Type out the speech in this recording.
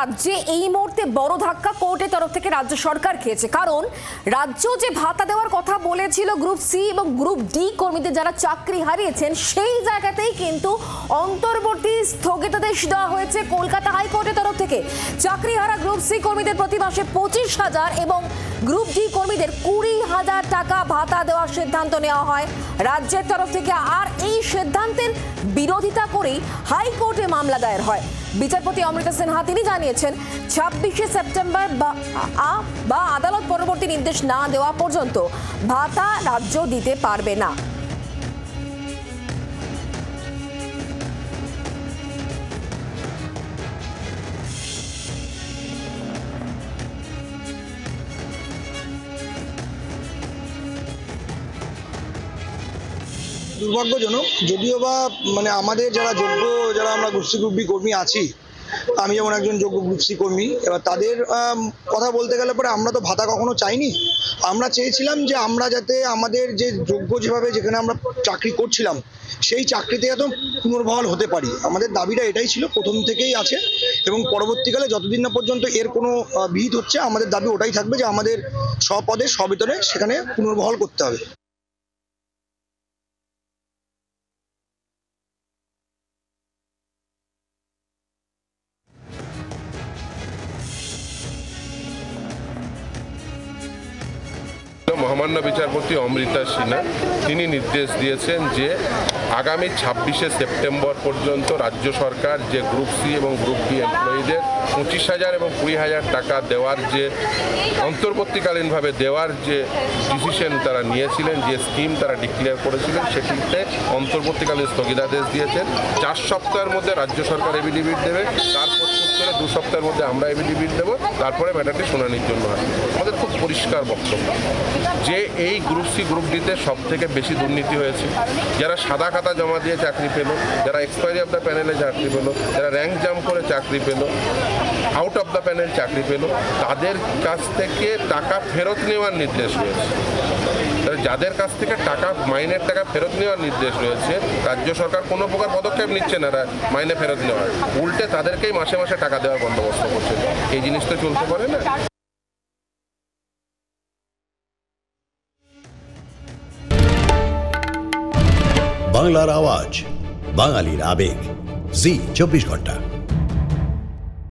রাজ্যে এই মুহূর্তে বড় ধাক্কা কোর্টের তরফ থেকে রাজ্য সরকার খেয়েছে, কারণ রাজ্য যে ভাতা দেওয়ার কথা বলেছিল গ্রুপ সি এবং গ্রুপ ডি কর্মীদের যারা চাকরি হারিয়েছেন, সেই জায়গাতেই কিন্তু অন্তর্বর্তী স্থগিতাদেশ দেওয়া হয়েছে কলকাতা হাইকোর্টের তরফ থেকে। চাকরি হারা গ্রুপ সি কর্মীদের প্রতি মাসে 25,000 এবং গ্রুপ ডি কর্মীদের 20,000 টাকা ভাতা দেওয়ার সিদ্ধান্ত নেওয়া হয় রাজ্যের তরফ থেকে। আর এই সিদ্ধান্তের বিরোধিতা করেই হাইকোর্টে মামলা দায়ের হয়। বিচারপতি অমৃতা সিনহা তিনি জানিয়েছেন 26শে সেপ্টেম্বর বা আদালত পরবর্তী নির্দেশ না দেওয়া পর্যন্ত ভাতা রাজ্য দিতে পারবে না। দুর্ভাগ্যজনক, যদিও বা আমাদের যারা যোগ্য, যারা আমরা গ্রুপ সি গ্রুপ বি কর্মী আছি, আমি যেমন একজন যোগ্য গ্রুপ সি কর্মী, এবার তাদের কথা বলতে গেলে পরে আমরা তো ভাতা কখনো চাইনি। আমরা চেয়েছিলাম যে আমরা যাতে আমাদের যে যোগ্য, যেভাবে যেখানে আমরা চাকরি করছিলাম সেই চাকরিতে যাতে পুনর্বহাল হতে পারি। আমাদের দাবিটা এটাই ছিল, প্রথম থেকেই আছে, এবং পরবর্তীকালে যতদিন না পর্যন্ত এর কোনো বিহিত হচ্ছে আমাদের দাবি ওটাই থাকবে যে আমাদের স্বপদে স্ববেতনে সেখানে পুনর্বহাল করতে হবে। মহামান্য বিচারপতি অমৃতা সিনহা তিনি নির্দেশ দিয়েছেন যে আগামী 26শে সেপ্টেম্বর পর্যন্ত রাজ্য সরকার যে গ্রুপ সি এবং গ্রুপ বি এমপ্লয়িদের 25,000 এবং 20,000 টাকা দেওয়ার যে অন্তর্বর্তীকালীনভাবে দেওয়ার যে ডিসিশন তারা নিয়েছিলেন, যে স্কিম তারা ডিক্লেয়ার করেছিলেন, সেটিতে অন্তর্বর্তীকালীন স্থগিতাদেশ দিয়েছেন। 4 সপ্তাহের মধ্যে রাজ্য সরকার এফিডেভিট দেবে, তার প্রত্যুত্তরে 2 সপ্তাহের মধ্যে আমরা এফিডেভিট দেবো, তারপরে ম্যাটারটি শুনানির জন্য আসবে। আমাদের খুব পরিষ্কার বক্তব্য যে এই গ্রুপ সি গ্রুপ ডিতে সব থেকে বেশি দুর্নীতি হয়েছে। যারা সাদা খাতা জমা দিয়ে চাকরি পেল, যারা এক্সপায়ারি অফ দ্য প্যানেলে চাকরি পেল, যারা র্যাঙ্ক জাম্প করে চাকরি পেল, আউট অফ দ্য প্যানেল চাকরি পেল, তাদের কাছ থেকে টাকা ফেরত নেওয়ার নির্দেশ রয়েছে। যাদের কাছ থেকে টাকা, মাইনের টাকা ফেরত নেওয়ার নির্দেশ রয়েছে, রাজ্য সরকার কোনো প্রকার পদক্ষেপ নিচ্ছে না মাইনে ফেরত নেওয়ার, উল্টে তাদেরকেই মাসে মাসে টাকা দেওয়ার বন্দোবস্ত করছে। এই জিনিস তো চলতে পারে না। বাংলার আওয়াজ, বাঙালির আবেগ, জি 24 ঘন্টা।